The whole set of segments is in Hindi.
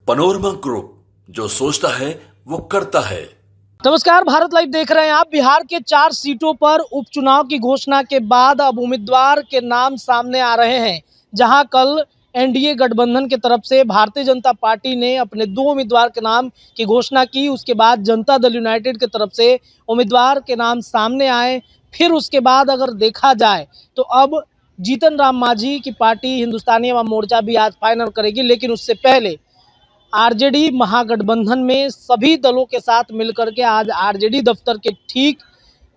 पनोरमा ग्रुप, जो सोचता है वो करता है। नमस्कार, भारत लाइव देख रहे हैं आप। बिहार के 4 सीटों पर उपचुनाव की घोषणा के बाद अब उम्मीदवार के नाम सामने आ रहे हैं। जहां कल एनडीए गठबंधन की तरफ से भारतीय जनता पार्टी ने अपने 2 उम्मीदवार के नाम की घोषणा की, उसके बाद जनता दल यूनाइटेड की तरफ से उम्मीदवार के नाम सामने आए। फिर उसके बाद अगर देखा जाए तो अब जीतन राम मांझी की पार्टी हिंदुस्तानी अवाम मोर्चा भी आज फाइनल करेगी। लेकिन उससे पहले आरजेडी महागठबंधन में सभी दलों के साथ मिलकर के आज आरजेडी दफ्तर के ठीक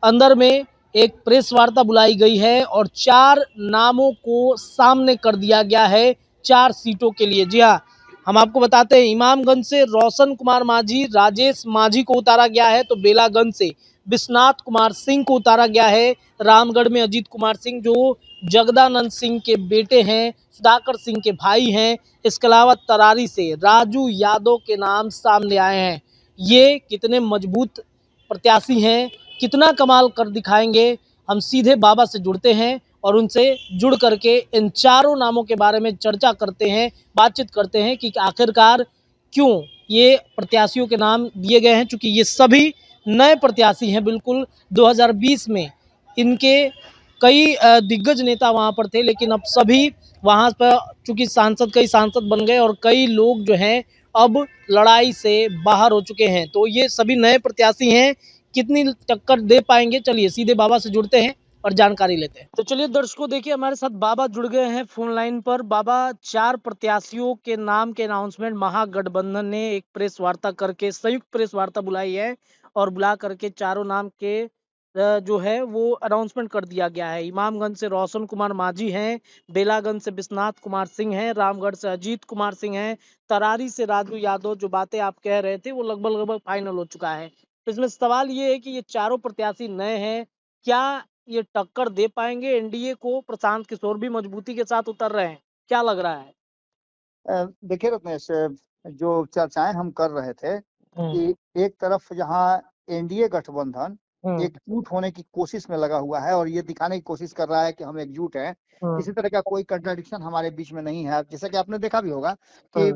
अंदर में एक प्रेस वार्ता बुलाई गई है और 4 नामों को सामने कर दिया गया है 4 सीटों के लिए। जी हाँ, हम आपको बताते हैं, इमामगंज से रोशन कुमार मांझी, राजेश मांझी को उतारा गया है, तो बेलागंज से विश्वनाथ कुमार सिंह को उतारा गया है। रामगढ़ में अजीत कुमार सिंह, जो जगदानंद सिंह के बेटे हैं, सुधाकर सिंह के भाई हैं। इसके अलावा तरारी से राजू यादव के नाम सामने आए हैं। ये कितने मजबूत प्रत्याशी हैं, कितना कमाल कर दिखाएंगे, हम सीधे बाबा से जुड़ते हैं और उनसे जुड़ करके इन चारों नामों के बारे में चर्चा करते हैं, बातचीत करते हैं कि आखिरकार क्यों ये प्रत्याशियों के नाम दिए गए हैं। चूँकि ये सभी नए प्रत्याशी हैं, बिल्कुल 2020 में इनके कई दिग्गज नेता वहाँ पर थे, लेकिन अब सभी वहाँ पर चूँकि कई सांसद बन गए और कई लोग जो हैं अब लड़ाई से बाहर हो चुके हैं। तो ये सभी नए प्रत्याशी हैं, कितनी टक्कर दे पाएंगे, चलिए सीधे बाबा से जुड़ते हैं और जानकारी लेते हैं। तो चलिए दर्शकों, देखिए हमारे साथ बाबा जुड़ गए हैं फोन लाइन पर। बाबा, 4 प्रत्याशियों के नाम के अनाउंसमेंट महागठबंधन ने एक प्रेस वार्ता करके, संयुक्त प्रेस वार्ता बुलाई है और बुला करके चारों नाम के जो है वो अनाउंसमेंट कर दिया गया है। इमामगंज से रोशन कुमार मांझी हैं, बेलागंज से विश्वनाथ कुमार सिंह हैं, रामगढ़ से अजीत कुमार सिंह हैं, तरारी से राजू यादव। जो बातें आप कह रहे थे वो लगभग फाइनल हो चुका है। तो इसमें सवाल ये है कि ये चारों प्रत्याशी नए हैं, क्या ये टक्कर दे पाएंगे एनडीए को? प्रशांत किशोर भी मजबूती के साथ उतर रहे हैं, क्या लग रहा है? देखिए रत्नेश, जो चर्चाएं हम कर रहे थे कि एक तरफ जहां एनडीए गठबंधन एकजुट होने की कोशिश में लगा हुआ है और ये दिखाने की कोशिश कर रहा है कि हम एकजुट हैं, किसी तरह का कोई कंट्राडिक्शन हमारे बीच में नहीं है। जैसा कि आपने देखा भी होगा कि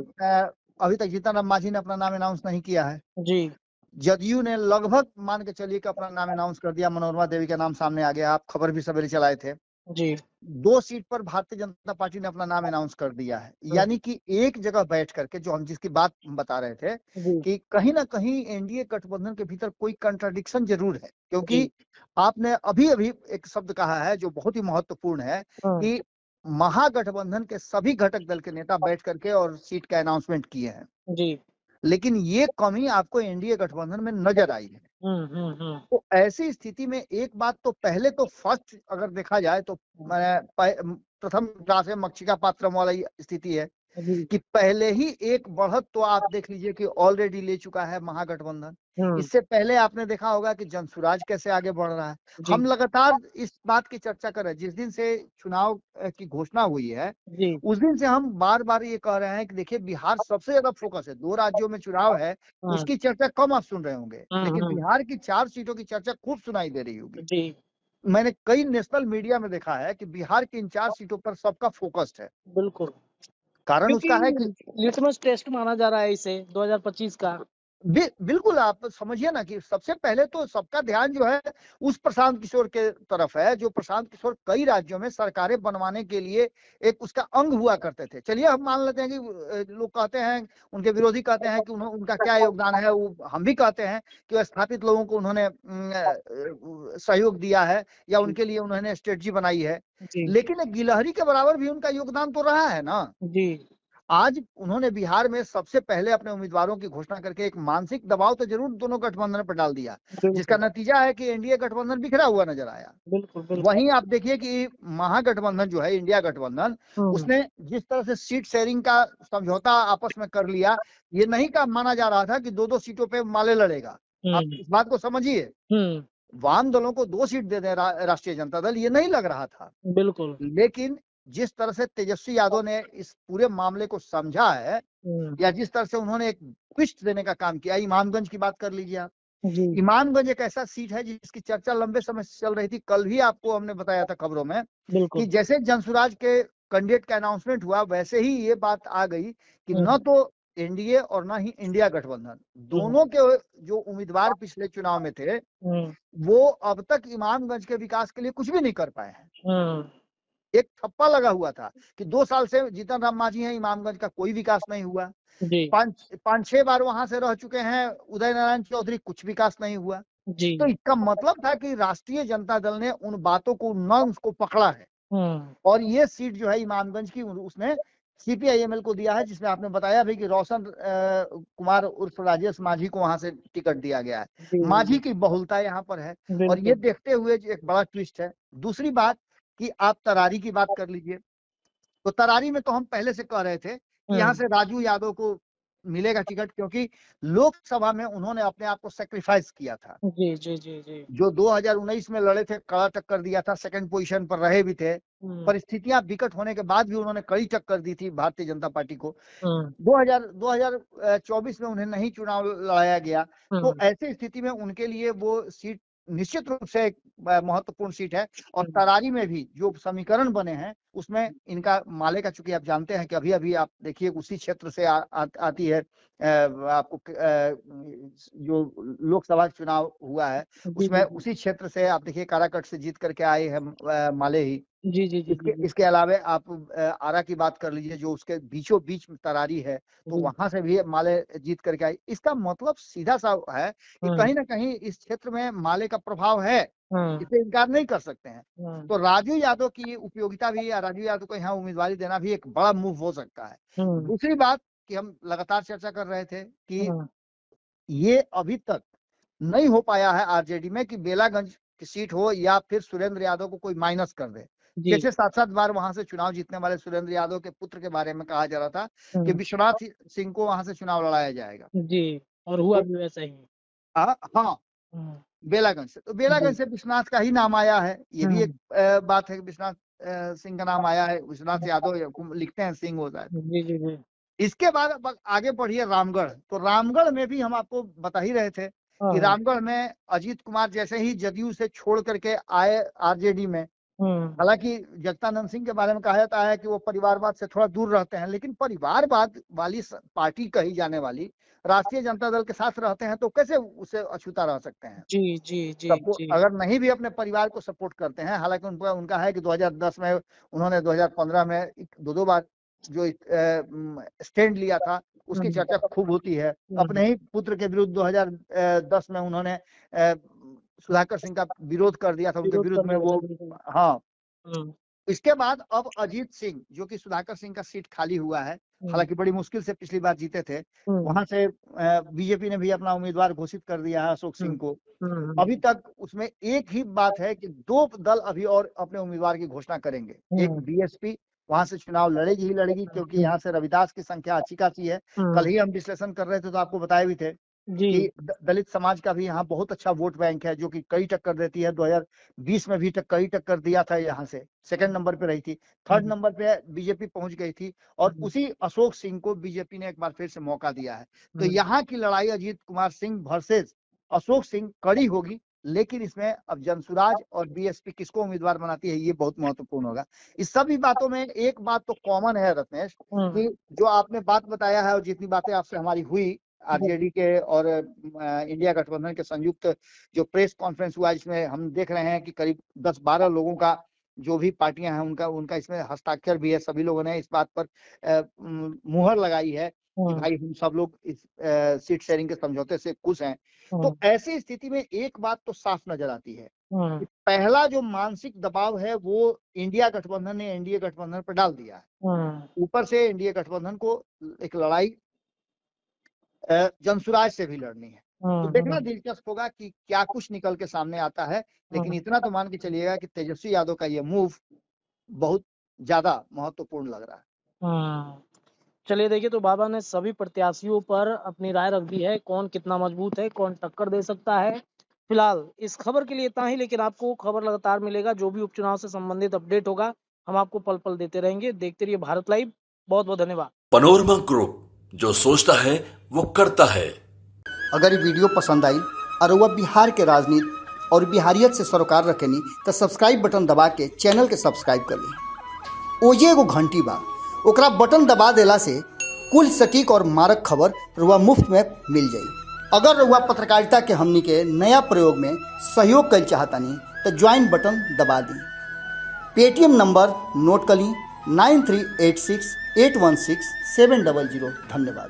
अभी तक जीतन राम मांझी ने अपना नाम अनाउंस नहीं किया है जी। जदयू ने लगभग मान के चलिए कि अपना नाम अनाउंस कर दिया, मनोरमा देवी का नाम सामने आ गया, आप खबर भी सवेरे चलाए थे जी। 2 सीट पर भारतीय जनता पार्टी ने अपना नाम अनाउंस कर दिया है। यानी कि एक जगह बैठ करके, जो हम जिसकी बात बता रहे थे कि कहीं ना कहीं एनडीए गठबंधन के भीतर कोई कंट्राडिक्शन जरूर है, क्योंकि आपने अभी अभी एक शब्द कहा है जो बहुत ही महत्वपूर्ण है कि महागठबंधन के सभी घटक दल के नेता बैठ करके और सीट का अनाउंसमेंट किए हैं जी। लेकिन ये कमी आपको एनडीए गठबंधन में नजर आई है। तो ऐसी स्थिति में एक बात तो पहले तो फर्स्ट अगर देखा जाए तो प्रथम क्लास में मक्षिका पात्रम वाला स्थिति है कि पहले ही एक बढ़त तो आप देख लीजिए कि ऑलरेडी ले चुका है महागठबंधन। इससे पहले आपने देखा होगा कि जनसुराज कैसे आगे बढ़ रहा है। हम लगातार इस बात की चर्चा कर रहे हैं, जिस दिन से चुनाव की घोषणा हुई है उस दिन से हम बार बार ये कह रहे हैं कि देखिए बिहार सबसे ज्यादा फोकस है, 2 राज्यों में चुनाव है, उसकी चर्चा कम आप सुन रहे होंगे, लेकिन बिहार की 4 सीटों की चर्चा खूब सुनाई दे रही होगी। मैंने कई नेशनल मीडिया में देखा है कि बिहार की इन 4 सीटों पर सबका फोकस्ड है। बिल्कुल, कारण उसका है कि लिटमस टेस्ट माना जा रहा है इसे 2025 का। बिल्कुल, आप समझिए ना कि सबसे पहले तो सबका ध्यान जो है उस प्रशांत किशोर के तरफ है, जो प्रशांत किशोर कई राज्यों में सरकारें बनवाने के लिए एक उसका अंग हुआ करते थे। चलिए हम मान लेते हैं कि लोग कहते हैं, उनके विरोधी कहते हैं कि उनका क्या योगदान है, वो हम भी कहते हैं कि स्थापित लोगों को उन्होंने सहयोग दिया है या उनके लिए उन्होंने स्ट्रेटजी बनाई है, लेकिन गिलहरी के बराबर भी उनका योगदान तो रहा है ना जी। आज उन्होंने बिहार में सबसे पहले अपने उम्मीदवारों की घोषणा करके एक मानसिक दबाव तो जरूर दोनों गठबंधन पर डाल दिया, जिसका नतीजा है कि एनडीए गठबंधन बिखरा हुआ नजर आया। बिल्कुल। वहीं आप देखिए कि महागठबंधन जो है, इंडिया गठबंधन, उसने जिस तरह से सीट शेयरिंग का समझौता आपस में कर लिया, ये नहीं का माना जा रहा था कि 2-2 सीटों पे माले लड़ेगा। आप इस बात को समझिए, वाम दलों को 2 सीट दे दे राष्ट्रीय जनता दल, ये नहीं लग रहा था। बिल्कुल, लेकिन जिस तरह से तेजस्वी यादव ने इस पूरे मामले को समझा है या जिस तरह से उन्होंने एक ट्विस्ट देने का काम किया, इमामगंज की बात कर लीजिए आप। इमामगंज एक ऐसा सीट है जिसकी चर्चा लंबे समय से चल रही थी। कल भी आपको हमने बताया था खबरों में कि जैसे जनसुराज के कैंडिडेट का अनाउंसमेंट हुआ, वैसे ही ये बात आ गई कि न तो एनडीए और ना ही इंडिया गठबंधन, दोनों के जो उम्मीदवार पिछले चुनाव में थे वो अब तक इमामगंज के विकास के लिए कुछ भी नहीं कर पाए हैं। एक ठप्पा लगा हुआ था कि 2 साल से जीतन राम मांझी हैं, इमामगंज का कोई विकास नहीं हुआ। जी 5-6 बार वहां से रह चुके हैं उदय नारायण चौधरी, कुछ विकास नहीं हुआ। जी तो इसका मतलब था कि राष्ट्रीय जनता दल ने उन बातों को, नॉर्म्स को पकड़ा है और ये सीट जो है इमामगंज की उसने सीपीआईएमएल को दिया है, जिसमें आपने बताया भी कि रोशन कुमार उर्फ राजेश मांझी को वहां से टिकट दिया गया है। मांझी की बहुलता यहाँ पर है और ये देखते हुए एक बड़ा ट्विस्ट है। दूसरी बात कि आप तरारी की बात कर लीजिए, तो तरारी में तो हम पहले से कह रहे थे कि यहाँ से राजू यादव को मिलेगा टिकट, क्योंकि लोकसभा में उन्होंने अपने आप को सेक्रीफाइस किया था। जी जी जी जी जो 2019 में लड़े थे, कड़ा टक्कर दिया था, सेकंड पोजीशन पर रहे भी थे, परिस्थितियां विकट होने के बाद भी उन्होंने कड़ी टक्कर दी थी भारतीय जनता पार्टी को। 2024 में उन्हें नहीं चुनाव लड़ाया गया, तो ऐसी स्थिति में उनके लिए वो सीट निश्चित रूप से एक महत्वपूर्ण सीट है। और तरारी में भी जो समीकरण बने हैं उसमें इनका माले का, चूंकि आप जानते हैं कि अभी अभी आप देखिए उसी क्षेत्र से आती है आपको जो लोकसभा चुनाव हुआ है उसमें उसी क्षेत्र से आप देखिए काराकट से जीत करके आए हैं माले ही। जी जी जी इसके अलावा आप आरा की बात कर लीजिए जो उसके बीचों बीच तरारी है, तो वहां से भी माले जीत करके आई। इसका मतलब सीधा सा है कि कहीं ना कहीं इस क्षेत्र में माले का प्रभाव है, इसे इनकार नहीं कर सकते हैं। तो राजू यादव की उपयोगिता भी, राजू यादव को यहाँ उम्मीदवारी देना भी एक बड़ा मूव हो सकता है। दूसरी बात कि हम लगातार चर्चा कर रहे थे कि ये अभी तक नहीं हो पाया है आरजेडी में कि बेलागंज की सीट हो या फिर सुरेंद्र यादव को कोई माइनस कर दे। जैसे 7-7 बार वहां से चुनाव जीतने वाले सुरेंद्र यादव के पुत्र के बारे में कहा जा रहा था कि विश्वनाथ सिंह को वहां से चुनाव लड़ाया जाएगा जी, और हुआ भी वैसा ही। हाँ, बेलागंज से, तो बेलागंज से विश्वनाथ का ही नाम आया है। ये भी एक बात है कि विश्वनाथ सिंह का नाम आया है, विश्वनाथ यादव लिखते हैं, सिंह होता है। जी जी जी इसके बाद आगे बढ़िए रामगढ़, तो रामगढ़ में भी हम आपको बता ही रहे थे कि रामगढ़ में अजीत कुमार जैसे ही जदयू से छोड़ करके आए आरजेडी में, हालांकि जगदानंद सिंह के बारे में कहा जाता है कि वो परिवारवाद से थोड़ा दूर रहते हैं, लेकिन परिवारवाद वाली पार्टी कही जाने वाली राष्ट्रीय जनता दल के साथ रहते हैं तो कैसे उसे अछूता रह सकते हैं। जी जी जी जी अगर नहीं भी अपने परिवार को सपोर्ट करते हैं, हालांकि उनका है कि 2010 में उन्होंने 2015 में 2 बार जो स्टैंड लिया था उसकी चर्चा खूब होती है। अपने ही पुत्र के विरुद्ध 2010 में उन्होंने सुधाकर सिंह का विरोध कर दिया था, उनके विरुद्ध में वो। हाँ, इसके बाद अब अजीत सिंह, जो कि सुधाकर सिंह का सीट खाली हुआ है, हालांकि बड़ी मुश्किल से पिछली बार जीते थे, वहां से बीजेपी ने भी अपना उम्मीदवार घोषित कर दिया है अशोक सिंह को। अभी तक उसमें एक ही बात है कि 2 दल अभी और अपने उम्मीदवार की घोषणा करेंगे। एक बीएसपी वहां से चुनाव लड़ेगी ही लड़ेगी, क्योंकि यहाँ से रविदास की संख्या अच्छी खासी है। कल ही हम विश्लेषण कर रहे थे तो आपको बताए भी थे कि दलित समाज का भी यहाँ बहुत अच्छा वोट बैंक है, जो कि कई टक्कर देती है। 2020 में भी कई टक्कर दिया था, यहाँ से सेकंड नंबर पे रही थी, थर्ड नंबर पे बीजेपी पहुंच गई थी, और उसी अशोक सिंह को बीजेपी ने एक बार फिर से मौका दिया है। तो यहाँ की लड़ाई अजीत कुमार सिंह वर्सेस अशोक सिंह कड़ी होगी, लेकिन इसमें अब जनसुराज और बीएसपी किसको उम्मीदवार बनाती है ये बहुत महत्वपूर्ण होगा। इस सभी बातों में एक बात तो कॉमन है रत्नेश, कि जो आपने बात बताया है और जितनी बातें आपसे हमारी हुई आरजेडी के और इंडिया गठबंधन के संयुक्त जो प्रेस कॉन्फ्रेंस हुआ, इसमें हम देख रहे हैं कि करीब 10-12 लोगों का, जो भी पार्टियां हैं उनका इसमें हस्ताक्षर भी है। सभी लोगों ने इस बात पर मुहर लगाई है कि भाई हम सब लोग इस सीट शेयरिंग के समझौते से खुश हैं। तो ऐसी स्थिति में एक बात तो साफ नजर आती है कि पहला जो मानसिक दबाव है वो इंडिया गठबंधन ने एनडीए गठबंधन पर डाल दिया है। ऊपर से एनडीए गठबंधन को एक लड़ाई जनसुराज से भी लड़नी है। तो देखना दिलचस्प होगा कि क्या कुछ निकल के सामने आता है, लेकिन इतना तो मान के चलिएगा कि तेजस्वी यादव का ये मूव बहुत ज्यादा महत्वपूर्ण लग रहा है। चलिए देखिए, तो बाबा ने सभी प्रत्याशियों पर अपनी राय रख दी है, कौन कितना मजबूत है, कौन टक्कर दे सकता है। फिलहाल इस खबर के लिए इतना ही, लेकिन आपको खबर लगातार मिलेगा, जो भी उपचुनाव से संबंधित अपडेट होगा हम आपको पल पल देते रहेंगे। देखते रहिए भारत लाइव। बहुत बहुत धन्यवाद। पनोरमा ग्रुप, जो सोचता है वो करता है। अगर ये वीडियो पसंद आई और वह बिहार के राजनीति और बिहारियत से सरोकार रखेनी तो सब्सक्राइब बटन दबा के चैनल के सब्सक्राइब कर ली। ओजे एगो घंटी बा, ओकरा बटन दबा देला से कुल सटीक और मारक खबर रुआ मुफ्त में मिल जाई। अगर रुआ पत्रकारिता के हमनी के नया प्रयोग में सहयोग कर चाहतानी तो ज्वाइन बटन दबा दी। पेटीएम नंबर नोट कर ली 9386816700। धन्यवाद।